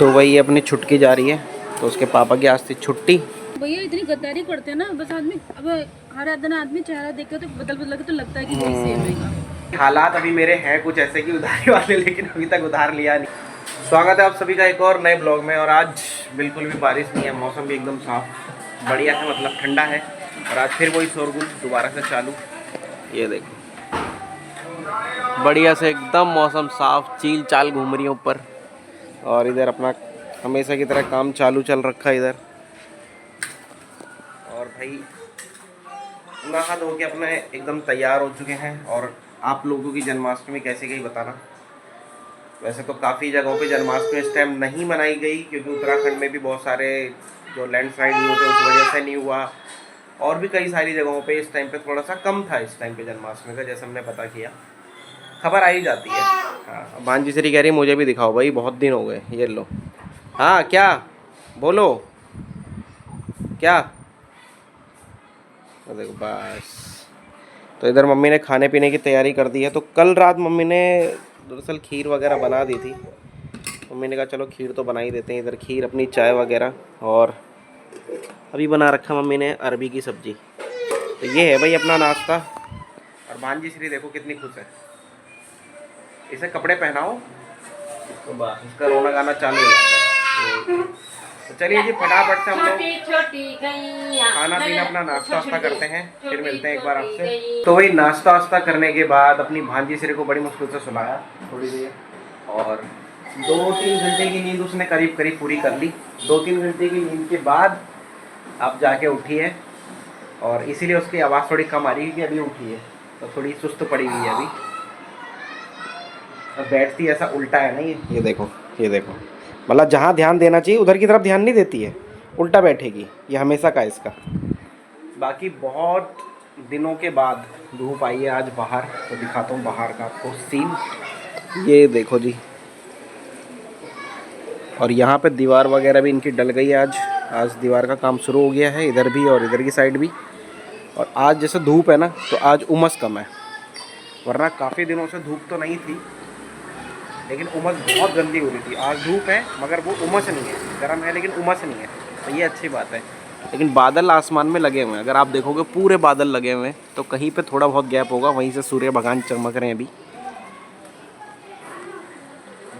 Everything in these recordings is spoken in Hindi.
तो वही अपनी छुटकी जा रही है, तो उसके पापा की आज थी छुट्टी। भैया इतनी गद्दारी करते हैं ना, बस आदमी अब हर आदमी चेहरा देख के तो बदल के तो लगता है कि वही सेम है। हालात अभी मेरे हैं कुछ ऐसे कि उधारी वाले, लेकिन अभी तक उधार लिया नहीं। स्वागत है आप सभी का एक और नए ब्लॉग में। और आज बिल्कुल भी बारिश नहीं है, मौसम भी एकदम साफ बढ़िया है, मतलब ठंडा है। और आज फिर वही शोरगुल दोबारा से चालू। ये देखो बढ़िया से एकदम मौसम साफ, चील चाल घूम रही है ऊपर। और इधर अपना हमेशा की तरह काम चालू चल रखा है इधर। और भाई नहा धो के अपने एकदम तैयार हो चुके हैं। और आप लोगों की जन्माष्टमी कैसे गई बताना। वैसे तो काफ़ी जगहों पे जन्माष्टमी इस टाइम नहीं मनाई गई, क्योंकि उत्तराखंड में भी बहुत सारे जो लैंडस्लाइड हुए थे उस वजह से नहीं हुआ। और भी कई सारी जगहों पे इस टाइम पे थोड़ा सा कम था इस टाइम पे जन्माष्टमी का, जैसे हमने पता किया। खबर आई जाती है। हाँ, भांजी श्री कह रही मुझे भी दिखाओ भाई, बहुत दिन हो गए। ये लो। हाँ क्या बोलो क्या। तो देखो बस, तो इधर मम्मी ने खाने पीने की तैयारी कर दी है। तो कल रात मम्मी ने दरअसल खीर वगैरह बना दी थी। मम्मी ने कहा चलो खीर तो बना ही देते हैं। इधर खीर, अपनी चाय वगैरह। और अभी बना रखा मम्मी ने अरबी की सब्जी। तो ये है भाई अपना नाश्ता। और भांजी श्री देखो कितनी खुश है। इसे कपड़े पहनाओ तो बस इसका रोना गाना चालू हो जाता है। तो चलिए जी फटाफट से हम लोग खाना पीना अपना नाश्ता वास्ता करते हैं, फिर मिलते हैं एक बार आपसे। तो वही नाश्ता वास्ता करने के बाद अपनी भांजी श्री को बड़ी मुश्किल से सुलाया थोड़ी देर। और 2-3 घंटे की नींद उसने करीब करीब पूरी कर ली। 2-3 घंटे की नींद के बाद अब जाके उठी है। और इसीलिए उसकी आवाज़ थोड़ी कम आ रही है कि अभी उठी है, तो थोड़ी सुस्त पड़ी हुई है अभी। अब बैठती ऐसा उल्टा है ना, ये देखो, ये देखो, मतलब जहाँ ध्यान देना चाहिए उधर की तरफ ध्यान नहीं देती है, उल्टा बैठेगी। ये हमेशा का इसका। बाकी बहुत दिनों के बाद धूप आई है आज बाहर, तो दिखाता हूँ बाहर का आपको सीन। ये देखो जी। और यहाँ पे दीवार वगैरह भी इनकी डल गई है आज दीवार का काम शुरू हो गया है, इधर भी और इधर की साइड भी। और आज जैसे धूप है ना, तो आज उमस कम है, वरना काफ़ी दिनों से धूप तो नहीं थी, लेकिन उमस बहुत गंदी हो रही थी। आज धूप है मगर वो उमस नहीं है, गर्म है लेकिन उमस नहीं है, तो ये अच्छी बात है। लेकिन बादल आसमान में लगे हुए हैं, अगर आप देखोगे पूरे बादल लगे हुए हैं, तो कहीं पे थोड़ा बहुत गैप होगा, वहीं से सूर्य भगवान चमक रहे हैं अभी।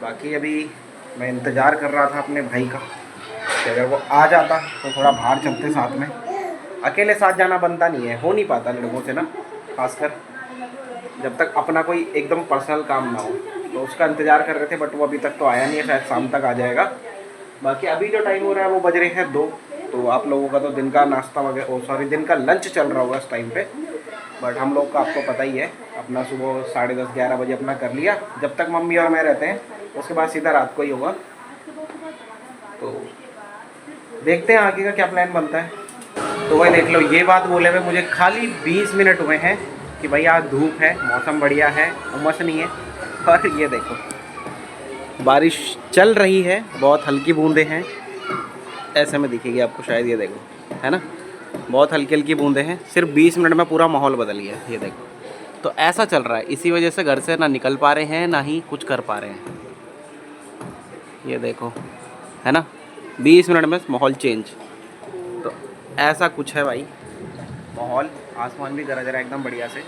बाकी अभी मैं इंतज़ार कर रहा था अपने भाई का कि अगर वो आ जाता तो थोड़ा बाहर चलते साथ में। अकेले साथ जाना बनता नहीं है, हो नहीं पाता लड़कों से ना, खासकर जब तक अपना कोई एकदम पर्सनल काम ना हो। तो उसका इंतज़ार कर रहे थे, बट वो अभी तक तो आया नहीं है, शायद शाम तक आ जाएगा। बाकी अभी जो टाइम हो रहा है वो बज रहे हैं 2। तो आप लोगों का तो दिन का नाश्ता वगैरह, दिन का लंच चल रहा होगा इस टाइम पे। बट हम लोग का आपको पता ही है, अपना सुबह 10:30-11 बजे अपना कर लिया, जब तक मम्मी और मैं रहते हैं। उसके बाद सीधा रात को ही होगा। तो देखते हैं आगे का क्या प्लान बनता है। तो वही देख लो, ये बात बोले हुए मुझे खाली 20 मिनट हुए हैं कि भाई आज धूप है, मौसम बढ़िया है, उमस नहीं है। और ये देखो बारिश चल रही है, बहुत हल्की बूंदें हैं, ऐसे में दिखेगी आपको शायद। ये देखो है ना, बहुत हल्की हल्की बूंदें हैं। सिर्फ 20 मिनट में पूरा माहौल बदल गया। ये देखो, तो ऐसा चल रहा है। इसी वजह से घर से ना निकल पा रहे हैं, ना ही कुछ कर पा रहे हैं। ये देखो है ना, 20 मिनट में माहौल चेंज। तो ऐसा कुछ है भाई माहौल। आसमान भी गरज रहा है एकदम बढ़िया से।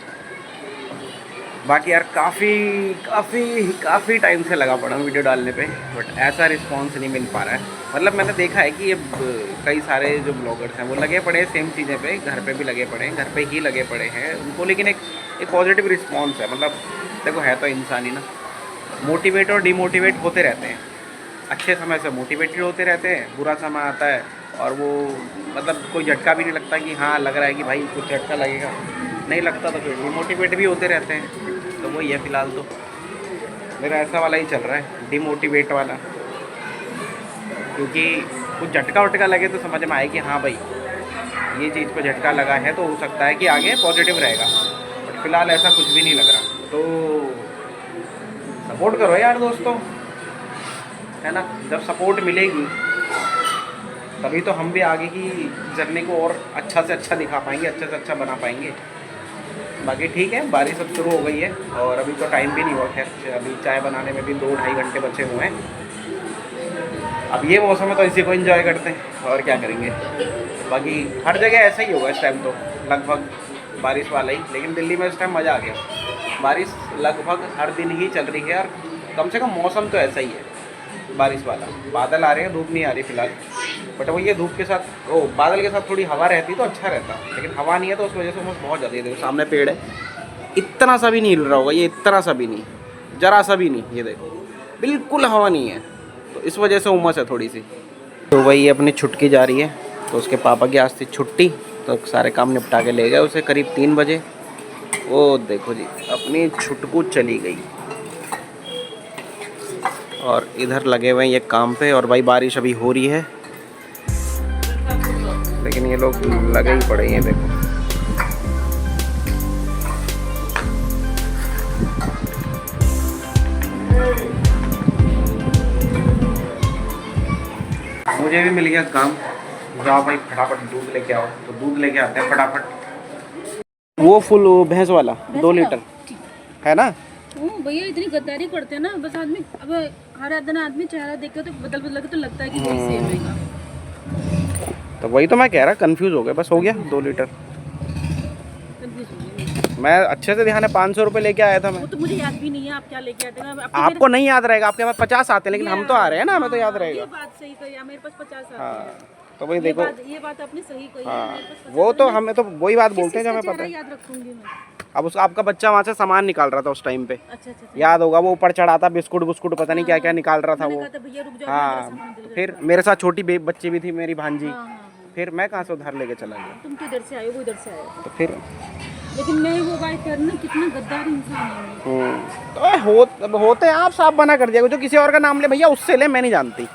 बाकी यार काफ़ी टाइम से लगा पड़ा हूँ वीडियो डालने पे, बट ऐसा रिस्पांस नहीं मिल पा रहा है। मतलब मैंने देखा है कि ये कई सारे जो ब्लॉगर्स हैं वो लगे पड़े हैं सेम चीज़ें पे, घर पे भी लगे पड़े हैं, घर पे ही लगे पड़े हैं उनको, लेकिन एक पॉजिटिव रिस्पांस है। मतलब देखो है तो इंसान ही ना, मोटिवेट और डिमोटिवेट होते रहते हैं। अच्छे समय से मोटिवेटेड होते रहते हैं, बुरा समय आता है और वो मतलब कोई झटका भी नहीं लगता कि हाँ लग रहा है कि भाई कुछ झटका लगेगा, नहीं लगता, तो फिर डिमोटिवेट भी होते रहते हैं। तो वही है फ़िलहाल तो मेरा ऐसा वाला ही चल रहा है, डिमोटिवेट वाला। क्योंकि कुछ झटका वटका लगे तो समझ में आए कि हाँ भाई ये चीज़ को झटका लगा है, तो हो सकता है कि आगे पॉजिटिव रहेगा। बट फिलहाल ऐसा कुछ भी नहीं लग रहा। तो सपोर्ट करो यार दोस्तों, है ना। जब सपोर्ट मिलेगी तभी तो हम भी आगे की जर्नी को और अच्छा से अच्छा दिखा पाएंगे, अच्छे से अच्छा बना पाएंगे। बाकी ठीक है, बारिश अब शुरू हो गई है और अभी तो टाइम भी नहीं हुआ। खैर अभी चाय बनाने में भी 2-2.5 घंटे बचे हुए हैं। अब ये मौसम है तो इसी को एंजॉय करते हैं और क्या करेंगे। बाकी हर जगह ऐसा ही होगा इस टाइम तो लगभग बारिश वाला ही, लेकिन दिल्ली में इस टाइम मज़ा आ गया। बारिश लगभग हर दिन ही चल रही है और कम से कम मौसम तो ऐसा ही है बारिश वाला। बादल आ रहे हैं, धूप नहीं आ रही फिलहाल, बट वो ये धूप के साथ बादल के साथ थोड़ी हवा रहती तो अच्छा रहता, लेकिन हवा नहीं है तो उस वजह से उमस बहुत ज़्यादा है। देखो सामने पेड़ है, इतना सा भी नहीं हिल रहा होगा ये, इतना सा भी नहीं, जरा सा भी नहीं, ये देखो बिल्कुल हवा नहीं है, तो इस वजह से उमस है थोड़ी सी। तो वही अपनी छुटकी जा रही है, तो उसके पापा की आज थी छुट्टी, तो सारे काम निपटा के ले गए उसे करीब 3 बजे। वो देखो जी अपनी छुटकू चली गई और इधर लगे हुए हैं ये काम पे। और भाई बारिश अभी हो रही है, लेकिन ये लोग लगे ही पड़े हैं देखो। मुझे भी मिल गया काम, जाओ भाई फटाफट दूध लेके आओ, तो दूध लेके आते हैं फटाफट। वो फुल भैंस वाला 2 लीटर है ना। भैया इतनी गद्दारी करते हैं ना, बस आदमी अब हर दिन आदमी चेहरा देख के तो बदल के तो लगता है कि वही सेम रहेगा। तो वही तो मैं कह रहा, कंफ्यूज हो गया, बस हो गया 2 लीटर। मैं अच्छे से ध्यान है 500 रुपये लेके आया था मैं। वो तो मुझे याद भी नहीं है आप क्या लेके आते हैं। आपको नहीं याद रहेगा, आपके पास 50 आते हैं, लेकिन हम तो आ रहे हैं ना, हमें तो याद रहेगा। ये बात सही कही, मेरे पास 50 आते हैं। हाँ तो वही देखो, ये बात आपने सही कही। हाँ वो तो हमें तो वही बात बोलते हैं जो हमें पता है। याद रखूंगी मैं। अब उस आपका बच्चा वहाँ से सामान निकाल रहा था उस टाइम पे, अच्छा, याद होगा, वो ऊपर चढ़ा था, बिस्कुट बुस्कुट पता नहीं क्या क्या निकाल रहा था वो। भैया रुक जाओ, हाँ फिर मेरे साथ छोटी बच्ची भी थी मेरी भांजी, फिर मैं कहाँ से उधार लेके चला गया। तुम तो इधर से आए, वो इधर से आए, तो फिर लेकिन मैं वो बात करना कितना गद्दार इंसान है। तो होते हैं, आप साफ बना कर दिया, जो किसी और का नाम ले भैया उससे ले, मैं नहीं जानती,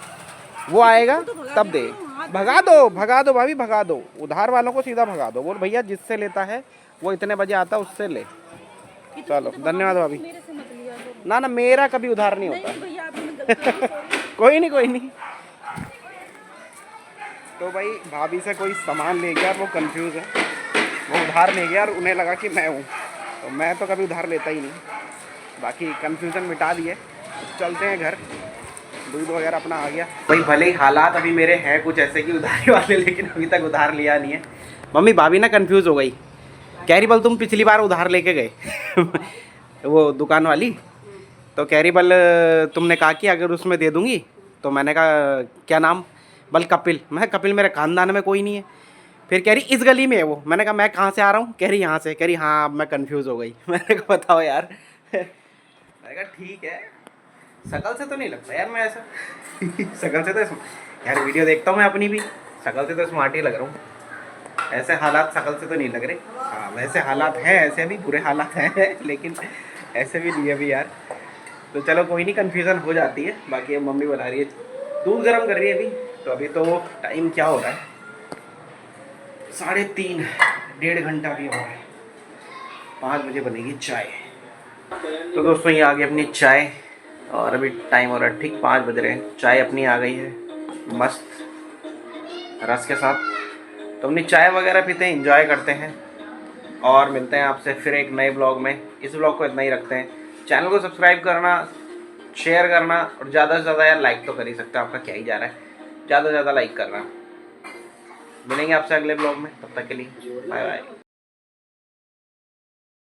वो आएगा तब दे। भगा दो भाभी, भगा दो, उधार वालों को सीधा भगा दो, बोल भैया जिससे लेता है वो इतने बजे आता उससे ले। चलो धन्यवाद भाभी। ना ना मेरा कभी उधार नहीं होता। कोई नहीं। तो भाई भाभी से कोई सामान ले गया, वो कंफ्यूज है, वो उधार ले गया और उन्हें लगा कि मैं हूँ, तो मैं तो कभी उधार लेता ही नहीं। बाकी कंफ्यूजन मिटा दिए, चलते हैं घर, दूध वगैरह अपना आ गया। भाई भले ही हालात अभी मेरे हैं कुछ ऐसे कि उधारी वाले, लेकिन अभी तक उधार लिया नहीं है। मम्मी भाभी ना कंफ्यूज हो गई, कह रही बल तुम पिछली बार उधार लेके गए वो दुकान वाली, तो कह रही बल तुमने कहा कि अगर उसमें दे दूंगी, तो मैंने कहा क्या नाम, बल कपिल, मैं कपिल मेरे खानदान में कोई नहीं है। फिर कह रही इस गली में है वो, मैंने कहा मैं कहाँ से आ रहा हूँ, कह रही यहाँ से, कह रही हाँ अब मैं कंफ्यूज हो गई। मैंने कहा बताओ यार। मैंने कहा ठीक है, शकल से तो नहीं लगता यार मैं ऐसा। शकल से तो यार वीडियो देखता हूँ मैं अपनी भी, शकल से तो स्मार्ट ही लग रहा हूँ, ऐसे हालात शकल से तो नहीं लग रहे। हाँ वैसे हालात हैं, ऐसे भी बुरे हालात हैं, लेकिन ऐसे भी नहीं है भी यार। तो चलो कोई नहीं, कन्फ्यूज़न हो जाती है। बाकी अब मम्मी बना रही है, दूध गर्म कर रही है अभी, तो अभी तो टाइम क्या हो रहा है, 3:30, 1.5 घंटा भी हो रहा है, 5 बजे बनेगी चाय। तो दोस्तों ये आ गई अपनी चाय, और अभी टाइम हो रहा है ठीक 5 बज रहे हैं, चाय अपनी आ गई है मस्त रस के साथ। तो अपनी चाय वगैरह पीते हैं, एंजॉय करते हैं, और मिलते हैं आपसे फिर एक नए ब्लॉग में। इस ब्लॉग को इतना ही रखते हैं, चैनल को सब्सक्राइब करना, शेयर करना, और ज़्यादा से ज़्यादा यार लाइक तो कर ही सकते हैं, आपका क्या ही जा रहा है, ज़्यादा से ज़्यादा लाइक करना। मिलेंगे आपसे अगले ब्लॉग में, तब तक के लिए बाय बाय।